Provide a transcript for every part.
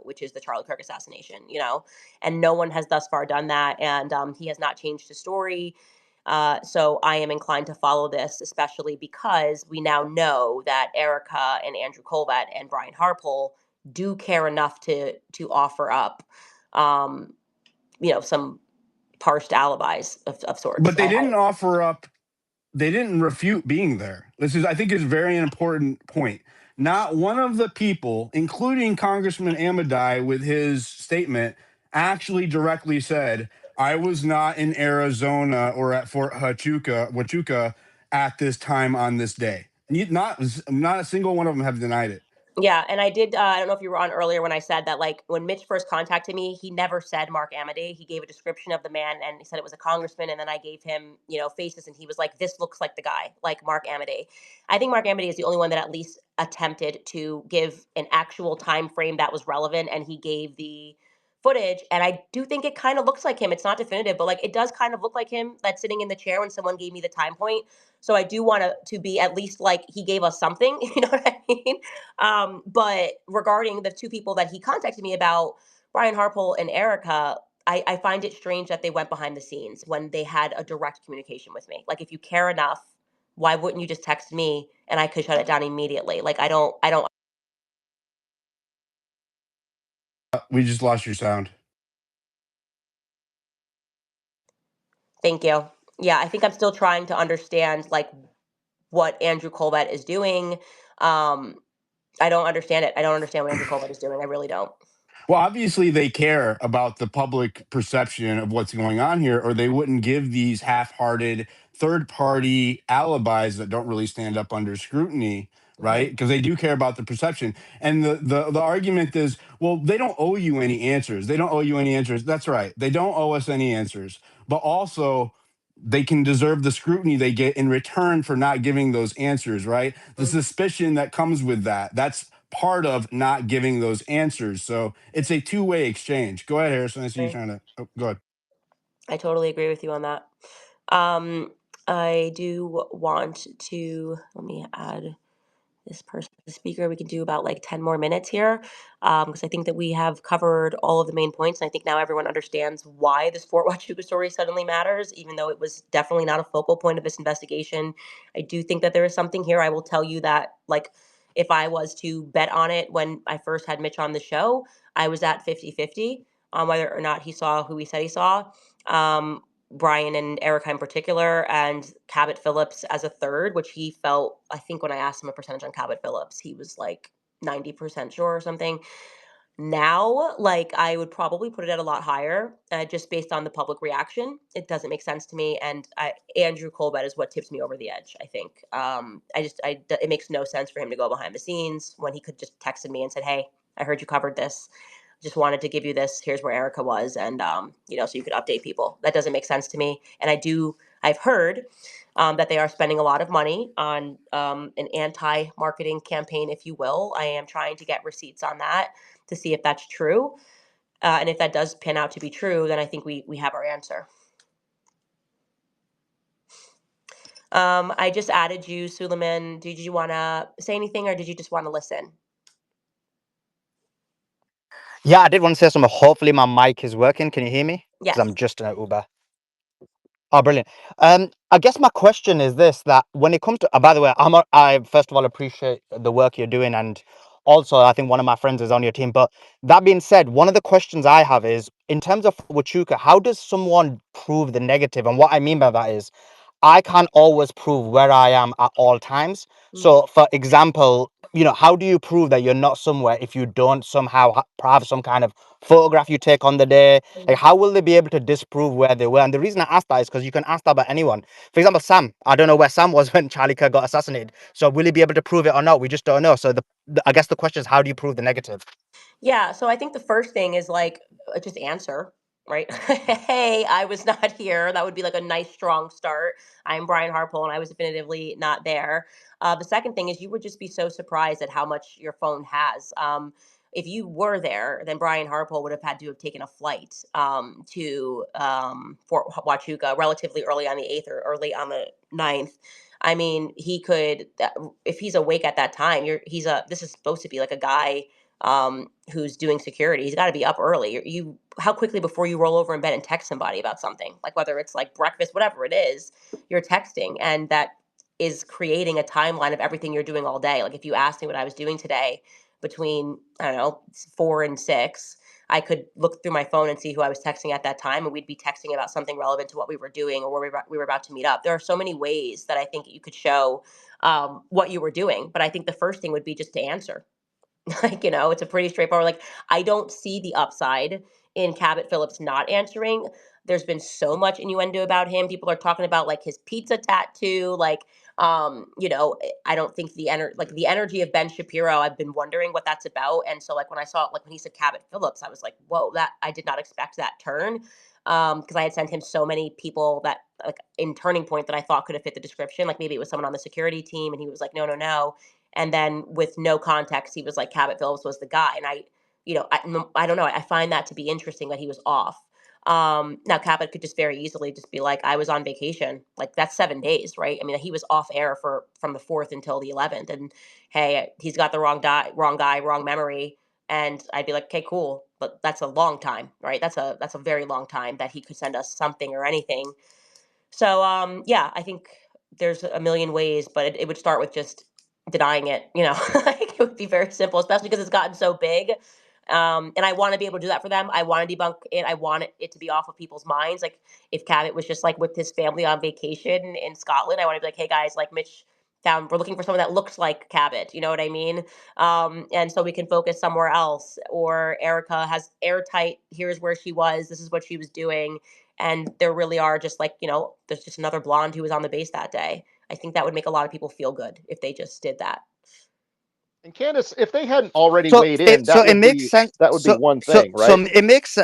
which is the Charlie Kirk assassination, and no one has thus far done that. And he has not changed his story. So I am inclined to follow this, especially because we now know that Erica and Andrew Colbert and Brian Harpole do care enough to offer up, um, some parsed alibis of sorts. But they didn't refute being there. I think, is a very important point. Not one of the people, including Congressman Amidei, with his statement, actually directly said, "I was not in Arizona or at Fort Huachuca at this time on this day." Not a single one of them have denied it. Yeah, and I did. I don't know if you were on earlier when I said that, like, when Mitch first contacted me, he never said Mark Amidei. He gave a description of the man, and he said it was a congressman. And then I gave him, faces, and he was like, "This looks like the guy, like Mark Amidei." I think Mark Amidei is the only one that at least attempted to give an actual time frame that was relevant, and he gave the footage. And I do think it kind of looks like him. It's not definitive, but like it does kind of look like him that's sitting in the chair when someone gave me the time point. So I do want to be at least like he gave us something. You know what I mean? But regarding the two people that he contacted me about, Brian Harpole and Erica, I find it strange that they went behind the scenes when they had a direct communication with me. Like, if you care enough, why wouldn't you just text me and I could shut it down immediately? Like, I don't. We just lost your sound. Thank you. Yeah, I think I'm still trying to understand like what Andrew Colbert is doing. Um, I don't understand it. I don't understand what Andrew Colbert is doing. I really don't. Well, obviously they care about the public perception of what's going on here, or they wouldn't give these half-hearted third-party alibis that don't really stand up under scrutiny, right? Mhm. Because they do care about the perception. And the argument is, well, they don't owe you any answers. They don't owe you any answers. That's right. They don't owe us any answers. But also, they can deserve the scrutiny they get in return for not giving those answers, right? The Mhm. suspicion that comes with that's part of not giving those answers. So it's a two-way exchange. Go ahead, Harrison. I see you Agree. trying to go ahead. I totally agree with you on that. Um, I do want to let me add this person as a speaker. We can do about like 10 more minutes here because I think that we have covered all of the main points. And I think now everyone understands why this Fort Huachuca story suddenly matters, even though it was definitely not a focal point of this investigation. I do think that there is something here. I will tell you that, like, if I was to bet on it when I first had Mitch on the show, I was at 50-50 on whether or not he saw who he said he saw. Um, Brian and Erica in particular, and Cabot Phillips as a third, which he felt, I think when I asked him a percentage on Cabot Phillips, he was like 90% sure or something. Now, like, I would probably put it at a lot higher, just based on the public reaction. It doesn't make sense to me, and Andrew Colbert is what tips me over the edge. I think. It makes no sense for him to go behind the scenes when he could just texted me and said, "Hey, I heard you covered this. Just wanted to give you this. Here's where Erica was," and so you could update people. That doesn't make sense to me. And I've heard that they are spending a lot of money on an anti-marketing campaign, if you will. I am trying to get receipts on that to see if that's true. And if that does pan out to be true, then I think we have our answer. I just added you, Suleiman. Did you want to say anything or did you just want to listen? Yeah, I did want to say something. Hopefully my mic is working. Can you hear me? Because Yes. I'm just in an Uber. Oh, brilliant. I guess my question is this, that when it comes to, by the way, I first of all appreciate the work you're doing. And also, I think one of my friends is on your team. But that being said, one of the questions I have is, in terms of Huachuca, how does someone prove the negative? And what I mean by that is, I can't always prove where I am at all times. Mm. So, for example, how do you prove that you're not somewhere if you don't somehow have some kind of photograph you take on the day? Like, how will they be able to disprove where they were? And the reason I ask that is because you can ask that about anyone. For example, Sam, I don't know where Sam was when Charlie Kirk got assassinated. So will he be able to prove it or not? We just don't know. So I guess the question is, how do you prove the negative? Yeah, so I think the first thing is like just answer, right? Hey, I was not here. That would be like a nice strong start. I'm Brian Harpole and I was definitively not there. The second thing is you would just be so surprised at how much your phone has. If you were there, then Brian Harpole would have had to have taken a flight to Fort Huachuca relatively early on the 8th or early on the 9th. I mean, he could, if he's awake at that time, this is supposed to be like a guy who's doing security. He's got to be up early. How quickly before you roll over in bed and text somebody about something, like whether it's like breakfast, whatever it is, you're texting, and that is creating a timeline of everything you're doing all day. Like if you asked me what I was doing today between, I don't know, 4 and 6, I could look through my phone and see who I was texting at that time, and we'd be texting about something relevant to what we were doing or where we were about to meet up. There are so many ways that I think you could show what you were doing, but I think the first thing would be just to answer. Like, it's a pretty straightforward, like, I don't see the upside in Cabot Phillips not answering. There's been so much innuendo about him. People are talking about like his pizza tattoo, like, I don't think the energy of Ben Shapiro, I've been wondering what that's about. And so like when I saw, like when he said Cabot Phillips, I was like, whoa, that I did not expect that turn. Because I had sent him so many people that like in Turning Point that I thought could have fit the description. Like maybe it was someone on the security team, and he was like, no, no, no. And then with no context, he was like, Cabot Phillips was the guy. And I don't know. I find that to be interesting that he was off. Now Cabot could just very easily just be like, I was on vacation. Like that's 7 days, right? I mean, he was off air from the 4th until the 11th. And hey, he's got the wrong guy, wrong memory. And I'd be like, okay, cool. But that's a long time, right? That's a very long time that he could send us something or anything. So, yeah, I think there's a million ways, but it would start with just denying it. Like it would be very simple, especially because it's gotten so big. And I want to be able to do that for them. I want to debunk it. I want it to be off of people's minds. Like if Cabot was just like with his family on vacation in Scotland, I want to be like, hey guys, like Mitch we're looking for someone that looks like Cabot. You know what I mean? And so we can focus somewhere else. Or Erica has airtight. Here's where she was. This is what she was doing, and there really are just like, there's just another blonde who was on the base that day. I think that would make a lot of people feel good if they just did that. And Candace, if they hadn't already So weighed it in, so it makes sense. that would be one So thing, so right? it makes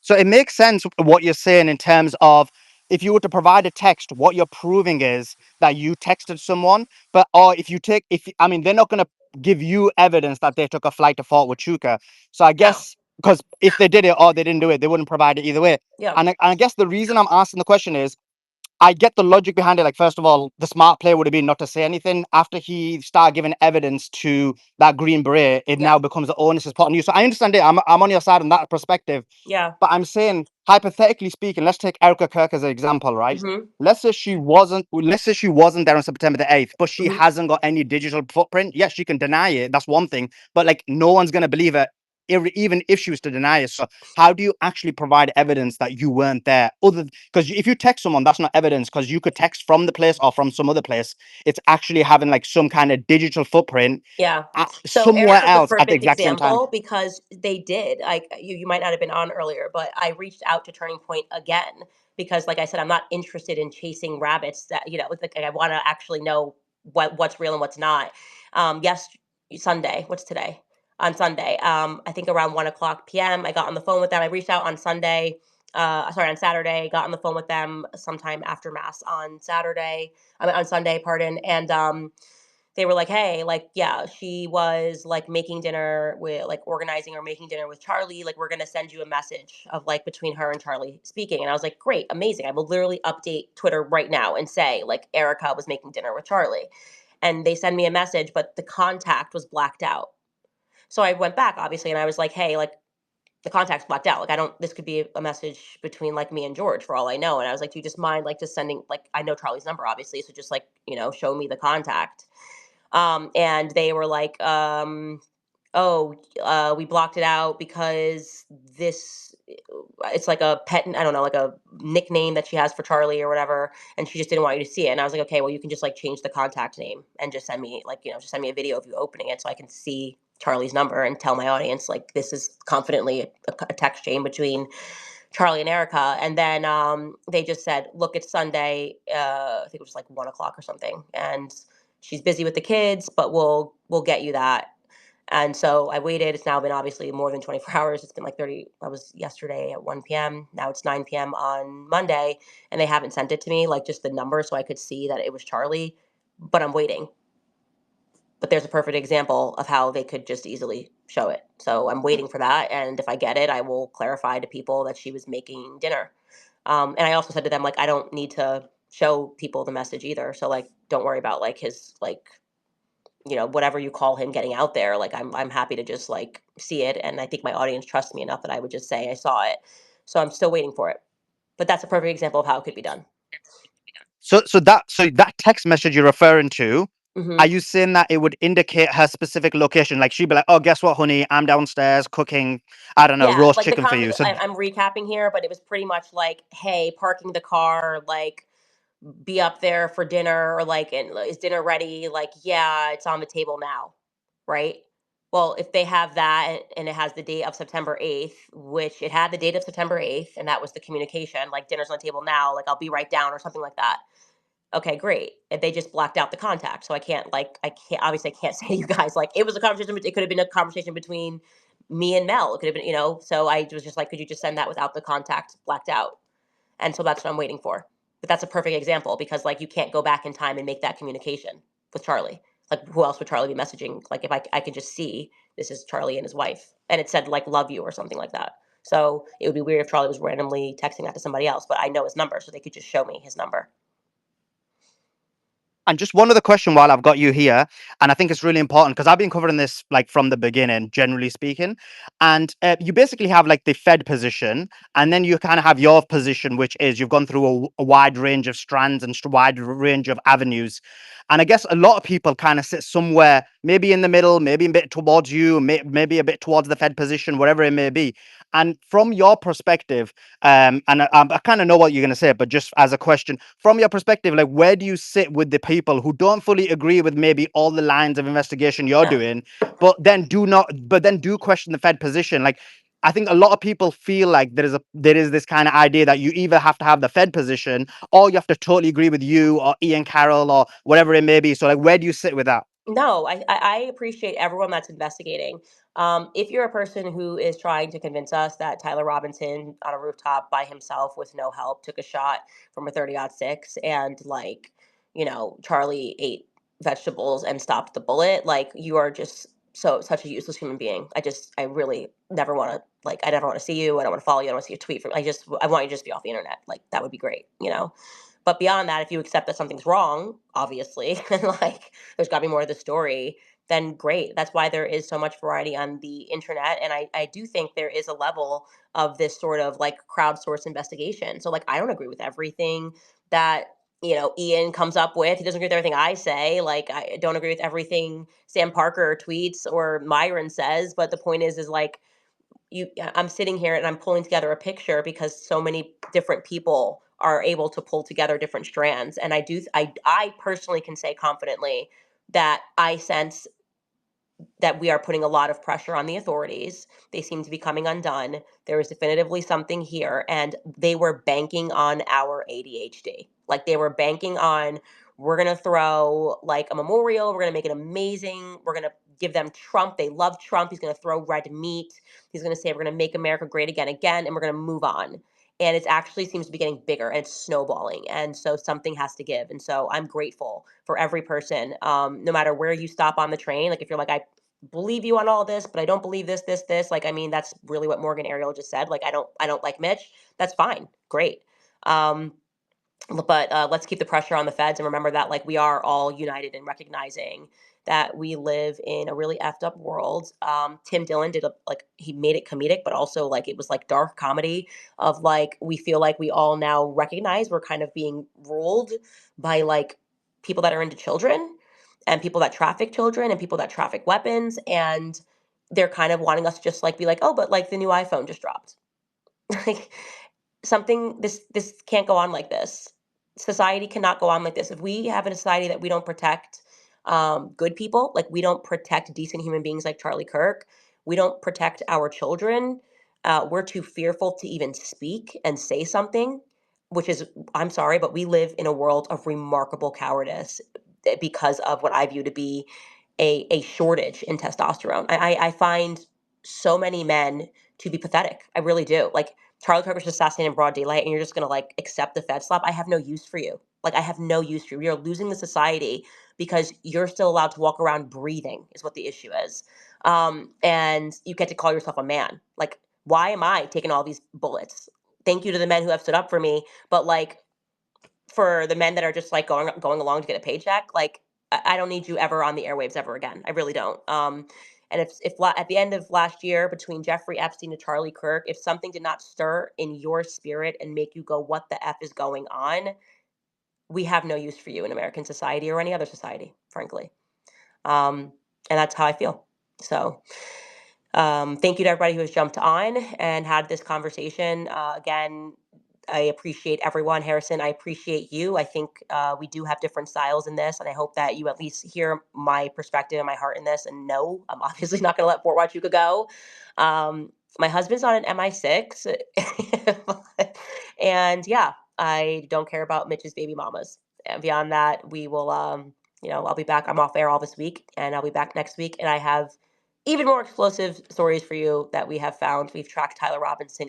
so it makes sense what you're saying in terms of if you were to provide a text, what you're proving is that you texted someone. But or if I mean they're not going to give you evidence that they took a flight to Fort Huachuca. So I No. guess because if they did it or they didn't do it, they wouldn't provide it either way. Yeah. And I guess the reason I'm asking the question is I get the logic behind it. Like, first of all, the smart play would have been not to say anything. After he started giving evidence to that Green Beret, it Yeah. now becomes the onus is put on you. So I understand it. I'm on your side on that perspective. Yeah. But I'm saying, hypothetically speaking, let's take Erica Kirk as an example, right? Mm-hmm. Let's say she wasn't there on September the 8th, but she Mm-hmm. hasn't got any digital footprint. Yes, she can deny it. That's one thing. But like, no one's gonna believe her, even if she was to deny it. So how do you actually provide evidence that you weren't there? Other because if you text someone, that's not evidence because you could text from the place or from some other place. It's actually having like some kind of digital footprint Yeah. So somewhere Erica's the else at the perfect exact same time. example because they did. Like you might not have been on earlier, but I reached out to Turning Point again because, like I said, I'm not interested in chasing rabbits. That like I want to actually know what's real and what's not. Yes, Sunday. What's today? On Sunday, I think around 1:00 p.m. I got on the phone with them. I reached out on Sunday. Sorry, on Saturday. Got on the phone with them sometime after mass on Saturday. I mean, on Sunday, pardon, and they were like, hey, like, yeah, she was like making dinner with like organizing or making dinner with Charlie. Like, we're going to send you a message of like between her and Charlie speaking. And I was like, great, amazing. I will literally update Twitter right now and say like Erica was making dinner with Charlie. And they send me a message, but the contact was blacked out. So I went back obviously and I was like, hey, like the contact's blacked out. Like this could be a message between like me and George for all I know. And I was like, do you just mind like just sending, like, I know Charlie's number obviously. So just like, show me the contact. And they were like, oh, we blocked it out because it's like a pet, I don't know, like a nickname that she has for Charlie or whatever. And she just didn't want you to see it. And I was like, okay, well, you can just like change the contact name and just send me like, just send me a video of you opening it so I can see Charlie's number and tell my audience, like, this is confidently a text chain between Charlie and Erica. And then they just said, look, it's Sunday. I think it was like 1:00 or something. And she's busy with the kids, but we'll get you that. And so I waited. It's now been obviously more than 24 hours. It's been like 30. That was yesterday at 1 p.m. Now it's 9 p.m. on Monday, and they haven't sent it to me, like just the number so I could see that it was Charlie. But I'm waiting. But there's a perfect example of how they could just easily show it. So I'm waiting for that. And if I get it, I will clarify to people that she was making dinner. And I also said to them, like, I don't need to show people the message either. So like, don't worry about like his like whatever you call him getting out there. Like I'm happy to just like see it, and I think my audience trusts me enough that I would just say I saw it. So I'm still waiting for it. But that's a perfect example of how it could be done. So that text message you're referring to, are Hmm. you saying that it would indicate her specific location? Like she'd be like, "Oh, guess what, honey? I'm downstairs cooking, I don't know, Yeah, roast like the chicken for convers. you." So I'm recapping here, but it was pretty much like, hey, parking the car, like be up there for dinner, or like, and is dinner ready? Like, yeah, it's on the table now, right? Well, if they have that and it has the date of September 8th, which it had the date of September 8th, and that was the communication, like dinner's on the table now, like I'll be right down or something like that. Okay, great. And they just blacked out the contact. So I can't, obviously I can't say to you guys, like, it was a conversation, it could have been a conversation between me and Mel. It could have been, so I was just like, could you just send that without the contact blacked out? And so that's what I'm waiting for. But that's a perfect example because like you can't go back in time and make that communication with Charlie. Like who else would Charlie be messaging? Like if I could just see this is Charlie and his wife and it said like love you or something like that. So it would be weird if Charlie was randomly texting that to somebody else, but I know his number, so they could just show me his number. And just one other question while I've got you here, and I think it's really important because I've been covering this like from the beginning, generally speaking. And you basically have like the Fed position, and then you kind of have your position, which is you've gone through a wide range of strands and wide range of avenues. And I guess a lot of people kind of sit somewhere, maybe in the middle, maybe a bit towards you, maybe a bit towards the Fed position, whatever it may be. And from your perspective, I kind of know what you're going to say, but just as a question, from your perspective, like where do you sit with the people who don't fully agree with maybe all the lines of investigation you're No. doing, but then do question the Fed position? Like, I think a lot of people feel like there is this kind of idea that you either have to have the Fed position or you have to totally agree with you or Ian Carroll or whatever it may be. So, like, where do you sit with that? No, I appreciate everyone that's investigating. If you're a person who is trying to convince us that Tyler Robinson on a rooftop by himself with no help took a shot from a 30-06 and like, Charlie ate vegetables and stopped the bullet, like you are just such a useless human being. I really never want to like I never want to see you. I don't want to follow you. I don't want to see a tweet from I want you to just be off the internet. Like that would be great. But beyond that, if you accept that something's wrong, obviously, and like there's got to be more to the story, then great. That's why there is so much variety on the internet. And I do think there is a level of this sort of like crowdsourced investigation. So, like, I don't agree with everything that, Ian comes up with. He doesn't agree with everything I say. Like, I don't agree with everything Sam Parker tweets or Myron says. But the point is like, I'm sitting here and I'm pulling together a picture because so many different people are able to pull together different strands. And I personally can say confidently that I sense that we are putting a lot of pressure on the authorities. They seem to be coming undone. There is definitively something here, and they were banking on our ADHD. Like they were banking on, we're going to throw like a memorial, we're going to make it amazing, we're going to give them Trump. They love Trump. He's going to throw red meat. He's going to say, we're going to make America great again, and we're going to move on. And it actually seems to be getting bigger and it's snowballing. And so something has to give. And so I'm grateful for every person, no matter where you stop on the train. Like if you're like, I believe you on all this, but I don't believe this. Like, I mean, that's really what Morgan Ariel just said. Like, I don't like Mitch. That's fine. Great. Um, but let's keep the pressure on the feds and remember that like we are all united in recognizing that we live in a really effed up world. Tim Dillon did like he made it comedic, but also like it was like dark comedy of like we feel like we all now recognize we're kind of being ruled by like people that are into children and people that traffic children and people that traffic weapons, and they're kind of wanting us to just like be like, oh, but like the new iPhone just dropped. Like something, this can't go on like this. Society cannot go on like this. If we have a society that we don't protect good people, like we don't protect decent human beings like Charlie Kirk, we don't protect our children, we're too fearful to even speak and say something, which is, I'm sorry, but we live in a world of remarkable cowardice because of what I view to be a shortage in testosterone. I find so many men to be pathetic. I really do. Like Charlie Kirk was assassinated in broad daylight, and you're just gonna like accept the Fed slap. I have no use for you. Like I have no use for you. We are losing the society because you're still allowed to walk around breathing. Is what the issue is, and you get to call yourself a man. Like why am I taking all these bullets? Thank you to the men who have stood up for me, but like for the men that are just like going along to get a paycheck, like I don't need you ever on the airwaves ever again. I really don't. And if at the end of last year, between Jeffrey Epstein and Charlie Kirk, if something did not stir in your spirit and make you go, "What the f is going on?" We have no use for you in American society or any other society, frankly. And that's how I feel. So, thank you to everybody who has jumped on and had this conversation. Again, I appreciate everyone. Harrison, I appreciate you. I think we do have different styles in this, and I hope that you at least hear my perspective and my heart in this. And no, I'm obviously not going to let Fort Huachuca go. My husband's on an MI6, and yeah, I don't care about Mitch's baby mamas. And beyond that, we will, I'll be back. I'm off air all this week, and I'll be back next week. And I have even more explosive stories for you that we have found. We've tracked Tyler Robinson